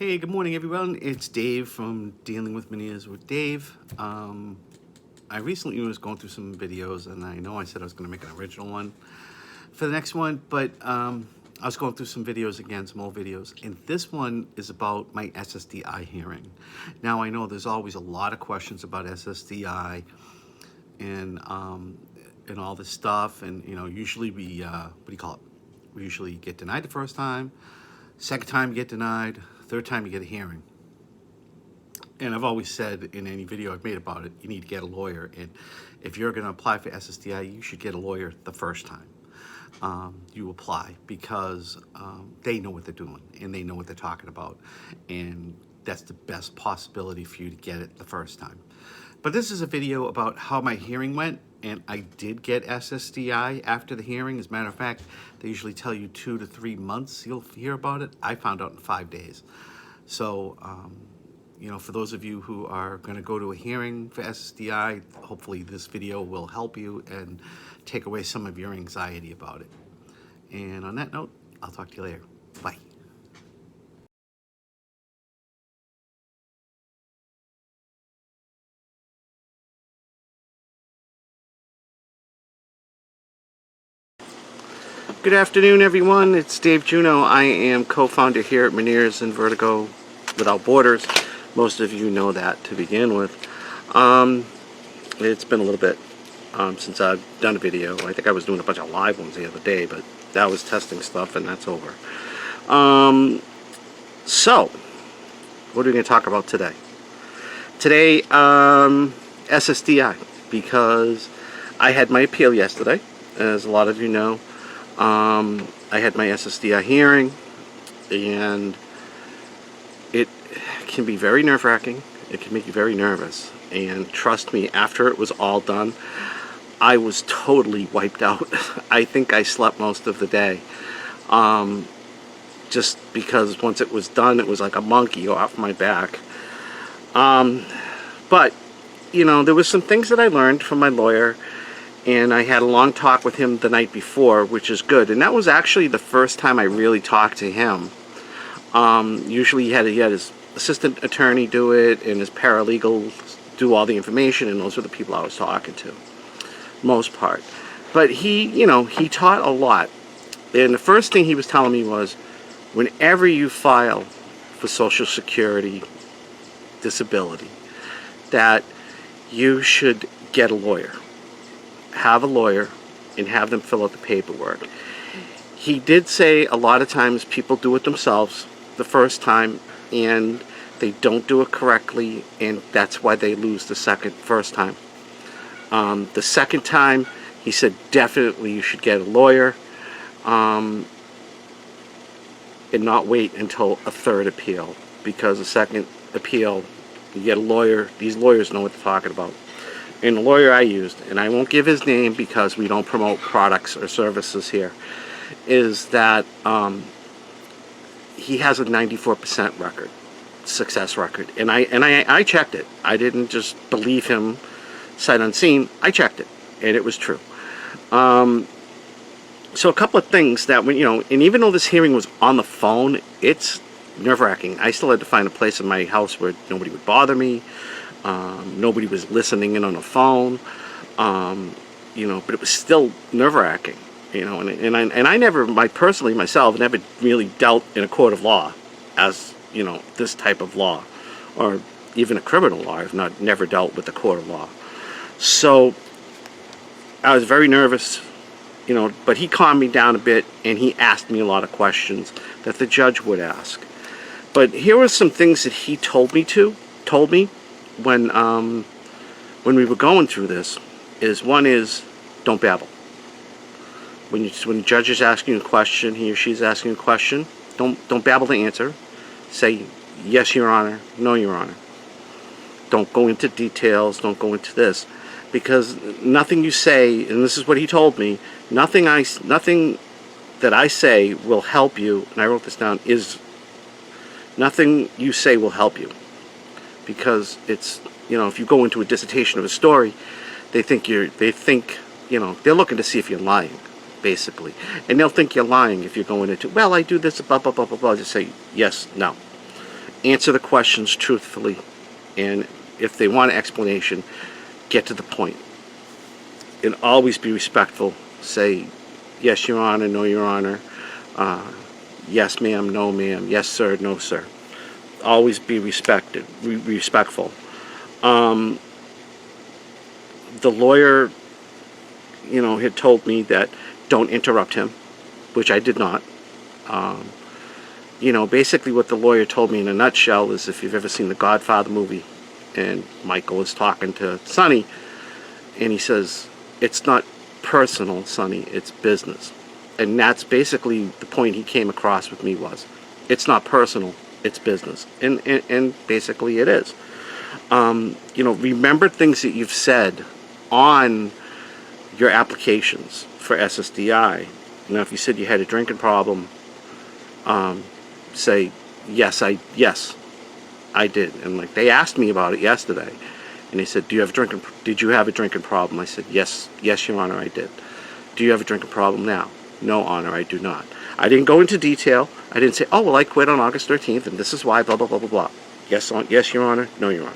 Hey, good morning, everyone. It's Dave from Dealing with Menieres with Dave. I recently was going through some videos, and I know I said I was going to make an original one for the next one, but I was going through some videos again, some old videos, and this one is about my SSDI hearing. Now, I know there's always a lot of questions about SSDI and all this stuff, and usually we what do you call it? We usually get denied the first time, second time you get denied, third time you get a hearing. And I've always said in any video I've made about it, you need to get a lawyer. And if you're going to apply for SSDI, you should get a lawyer the first time you apply, because they know what they're doing and they know what they're talking about. And that's the best possibility for you to get it the first time. But this is a video about how my hearing went, and I did get SSDI after the hearing. As a matter of fact, they usually tell you 2 to 3 months you'll hear about it. I found out in 5 days. So, for those of you who are going to go to a hearing for SSDI, hopefully this video will help you and take away some of your anxiety about it. And on that note, I'll talk to you later. Bye. Good afternoon, everyone. It's Dave Juno. I am co-founder here at Meniere's and Vertigo Without Borders. Most of you know that to begin with. It's been a little bit since I've done a video. I think I was doing a bunch of live ones the other day, but that was testing stuff, and that's over. So, what are we going to talk about today? Today, SSDI, because I had my appeal yesterday, as a lot of you know. I had my SSDI hearing, and it can be very nerve-wracking. It can make you very nervous. And trust me, after it was all done, I was totally wiped out. I think I slept most of the day. Just because once it was done, it was like a monkey off my back. But, there was some things that I learned from my lawyer. And I had a long talk with him the night before, which is good. And that was actually the first time I really talked to him. Usually he had his assistant attorney do it, and his paralegal do all the information, and those were the people I was talking to, most part. But he taught a lot. And the first thing he was telling me was, whenever you file for Social Security disability, that you should get a lawyer. Have a lawyer and have them fill out the paperwork. He did say a lot of times people do it themselves the first time and they don't do it correctly, and that's why they lose the first time. The second time, he said definitely you should get a lawyer and not wait until a third appeal, because a second appeal, you get a lawyer. These lawyers know what they're talking about. And the lawyer I used, and I won't give his name because we don't promote products or services here, is that he has a 94% success record. And I checked it. I didn't just believe him sight unseen. I checked it, and it was true. So a couple of things that, and even though this hearing was on the phone, it's nerve-wracking. I still had to find a place in my house where nobody would bother me. Nobody was listening in on the phone, but it was still nerve-wracking, and I never, myself, never really dealt in a court of law as, this type of law, or even a criminal law. I've never dealt with a court of law. So I was very nervous, but he calmed me down a bit, and he asked me a lot of questions that the judge would ask. But here were some things that he told me when we were going through this. One is don't babble. When the judge is asking you a question, he or she's asking a question, don't babble the answer. Say yes, Your Honor, no, Your Honor. Don't go into details. Don't go into this, because nothing you say, and this is what he told me, nothing that I say will help you. And I wrote this down. Is nothing you say will help you. Because it's, if you go into a dissertation of a story, they're looking to see if you're lying, basically. And they'll think you're lying if you're going into, well, I do this, blah, blah, blah, blah, blah. Just say yes, no. answer the questions truthfully, and if they want an explanation, get to the point. And always be respectful. Say, yes, Your Honor, no, Your Honor. Yes, ma'am, no, ma'am. Yes, sir, no, sir. Always be respectful. The lawyer, had told me that don't interrupt him, which I did not. Basically what the lawyer told me in a nutshell is, if you've ever seen the Godfather movie, and Michael is talking to Sonny, and he says, it's not personal, Sonny, it's business. And that's basically the point he came across with me was, it's not personal, it's business. And basically it is. Remember things that you've said on your applications for SSDI. Now, if you said you had a drinking problem, say, yes, I did. And like, they asked me about it yesterday, and they said, did you have a drinking problem? I said, yes, Your Honor, I did. Do you have a drinking problem now? No, Honor, I do not. I didn't go into detail. I didn't say, oh, well, I quit on August 13th, and this is why, blah, blah, blah, blah, blah. Yes, Your Honor. No, Your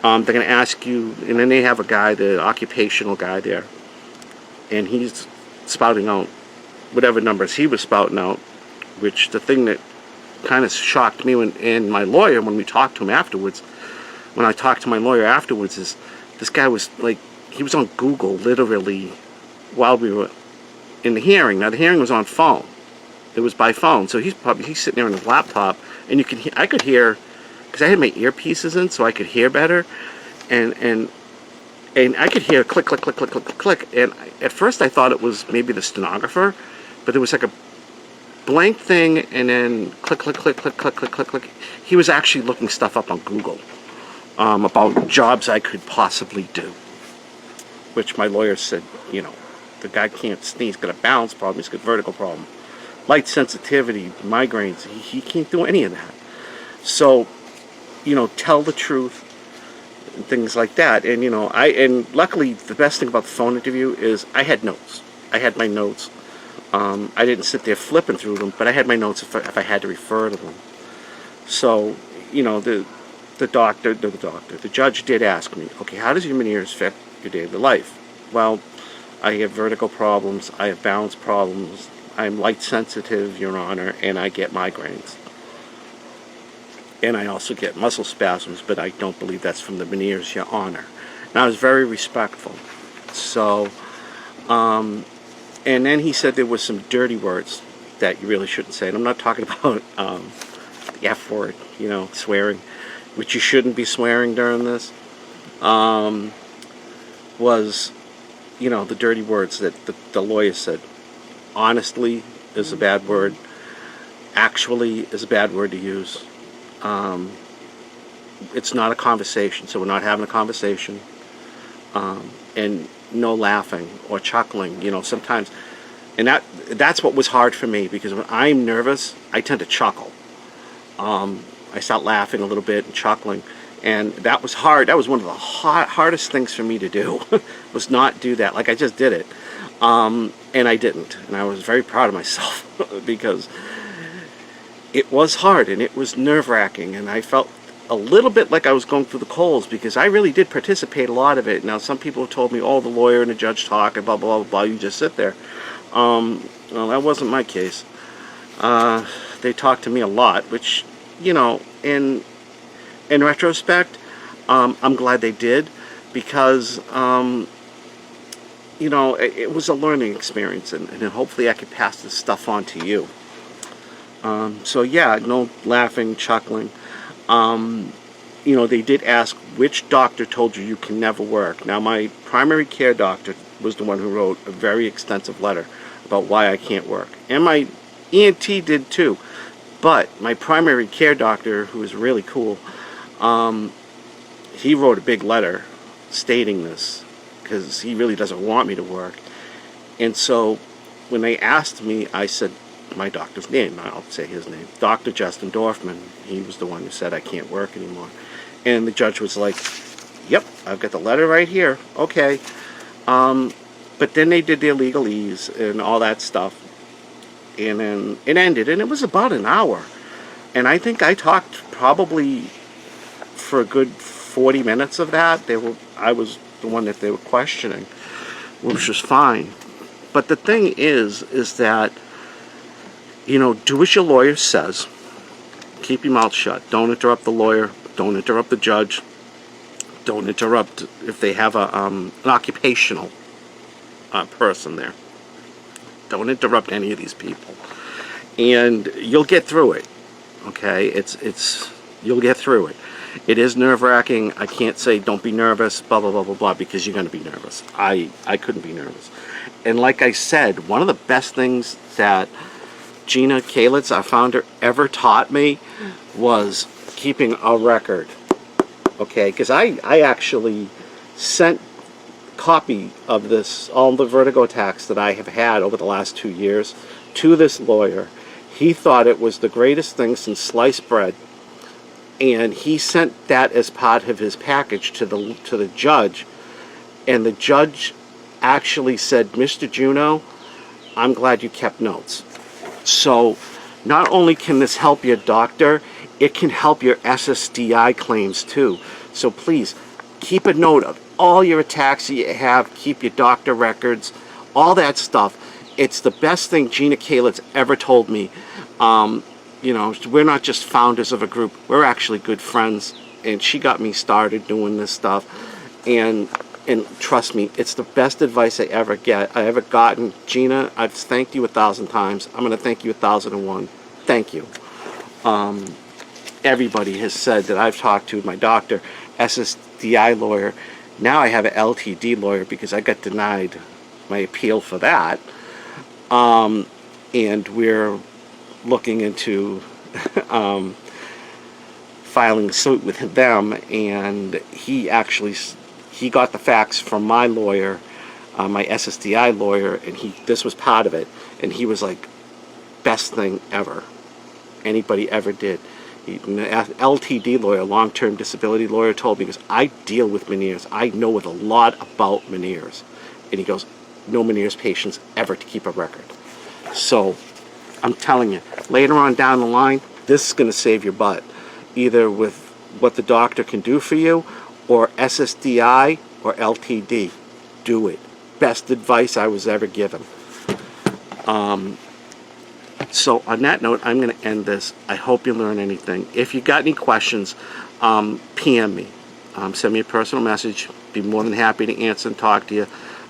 Honor. They're going to ask you, and then they have a guy, the occupational guy there, and he's spouting out whatever numbers he was spouting out, which the thing that kind of shocked me and my lawyer when we talked to him afterwards, when I talked to my lawyer afterwards, is this guy was like, he was on Google literally while we were in the hearing. Now, the hearing was on phone. It was by phone. So he's sitting there on his laptop, and I could hear, because I had my earpieces in, so I could hear better, and I could hear click, click, click, click, click, click. And at first I thought it was maybe the stenographer, but there was like a blank thing, and then click, click, click, click, click, click, click, click. He was actually looking stuff up on Google about jobs I could possibly do, which my lawyer said, the guy can't sneeze. He's got a balance problem. He's got a vertical problem. Light sensitivity, migraines. He can't do any of that. So, tell the truth and things like that. And, and luckily the best thing about the phone interview is I had notes. I had my notes. I didn't sit there flipping through them, but I had my notes if I had to refer to them. So, the judge did ask me, okay, how does your Meniere affect your daily life? Well, I have vertical problems, I have balance problems, I'm light sensitive, Your Honor, and I get migraines. And I also get muscle spasms, but I don't believe that's from the Meniere's, Your Honor. And I was very respectful. So, and then he said there was some dirty words that you really shouldn't say. And I'm not talking about the F word, swearing, which you shouldn't be swearing during this. Was, the dirty words that the lawyer said. Honestly is a bad word. Actually is a bad word to use. It's not a conversation, so we're not having a conversation. And no laughing or chuckling, sometimes. And that's what was hard for me, because when I'm nervous, I tend to chuckle. I start laughing a little bit and chuckling. And that was hard. That was one of the hardest things for me to do, was not do that. Like, I just did it. And I didn't. And I was very proud of myself because it was hard and it was nerve-wracking. And I felt a little bit like I was going through the coals, because I really did participate a lot of it. Now, some people have told me, oh, the lawyer and the judge talk and blah, blah, blah, blah, you just sit there. Well, that wasn't my case. They talked to me a lot, which, in retrospect, I'm glad they did, because, it was a learning experience, and hopefully I could pass this stuff on to you. So yeah, no laughing, chuckling. They did ask, which doctor told you can never work? Now, my primary care doctor was the one who wrote a very extensive letter about why I can't work. And my ENT did too. But my primary care doctor, who is really cool, he wrote a big letter stating this, because he really doesn't want me to work. And so when they asked me, I said my doctor's name. I'll say his name. Dr. Justin Dorfman. He was the one who said I can't work anymore. And the judge was like, yep, I've got the letter right here. Okay. But then they did their legalese and all that stuff. And then it ended. And it was about an hour. And I think I talked probably for a good 40 minutes of that. I was the one that they were questioning, which was fine. But the thing is that, do as your lawyer says. Keep your mouth shut. Don't interrupt the lawyer. Don't interrupt the judge. Don't interrupt if they have an occupational person there. Don't interrupt any of these people. And you'll get through it. Okay? You'll get through it. It is nerve-wracking. I can't say don't be nervous, blah, blah, blah, blah, blah, because you're going to be nervous. I couldn't be nervous. And like I said, one of the best things that Gina Kalitz, our founder, ever taught me was keeping a record. Okay? Because I actually sent copy of all the vertigo attacks that I have had over the last 2 years to this lawyer. He thought it was the greatest thing since sliced bread. And he sent that as part of his package to the judge, and the judge actually said, "Mr. Juneau, I'm glad you kept notes." So not only can this help your doctor, it can help your SSDI claims too. So please keep a note of all your attacks that you have. Keep your doctor records, all that stuff. It's the best thing Gina Kalitz ever told me. We're not just founders of a group. We're actually good friends. And she got me started doing this stuff. And trust me, it's the best advice I ever gotten. Gina, I've thanked you 1,000 times. I'm going to thank you 1,001. Thank you. Everybody has said that I've talked to my doctor, SSDI lawyer. Now I have an LTD lawyer because I got denied my appeal for that. And we're looking into filing a suit with them, and he got the facts from my lawyer, my SSDI lawyer, and this was part of it, and he was like, best thing ever anybody ever did. An LTD lawyer, long-term disability lawyer, told me, because I deal with Meniere's, I know a lot about Meniere's, and he goes, no Meniere's patients ever to keep a record. So I'm telling you, later on down the line, this is going to save your butt, either with what the doctor can do for you, or SSDI or LTD. Do it. Best advice I was ever given. So on that note, I'm going to end this. I hope you learn anything. If you got any questions, PM me. Send me a personal message. Be more than happy to answer and talk to you.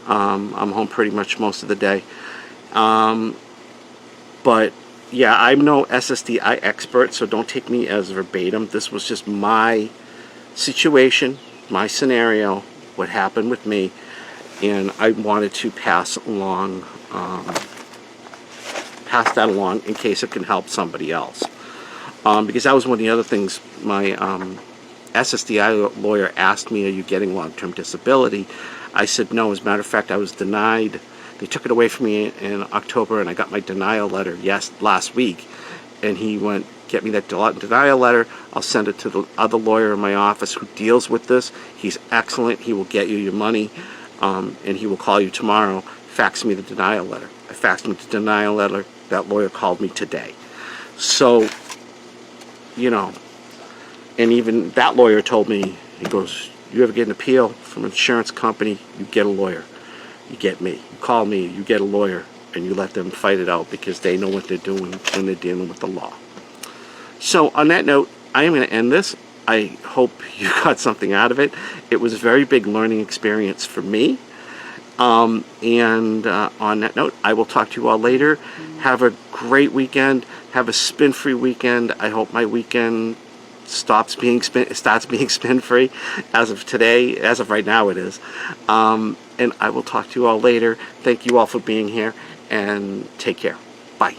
I'm home pretty much most of the day. But yeah, I'm no SSDI expert, so don't take me as verbatim. This was just my situation, my scenario, what happened with me, and I wanted to pass that along in case it can help somebody else. Because that was one of the other things my SSDI lawyer asked me, are you getting long-term disability? I said no. As a matter of fact, I was denied. They took it away from me in October, and I got my denial letter last week. And he went, get me that denial letter. I'll send it to the other lawyer in my office who deals with this. He's excellent. He will get you your money, and he will call you tomorrow. Fax me the denial letter. I faxed him the denial letter. That lawyer called me today. So, and even that lawyer told me, he goes, you ever get an appeal from an insurance company, you get a lawyer. You get me. You call me, you get a lawyer, and you let them fight it out because they know what they're doing when they're dealing with the law. So on that note, I am going to end this. I hope you got something out of it. It was a very big learning experience for me. On that note, I will talk to you all later. Have a great weekend. Have a spin-free weekend. I hope my weekend starts being spin-free as of today. As of right now, it is. And I will talk to you all later. Thank you all for being here, and take care. Bye.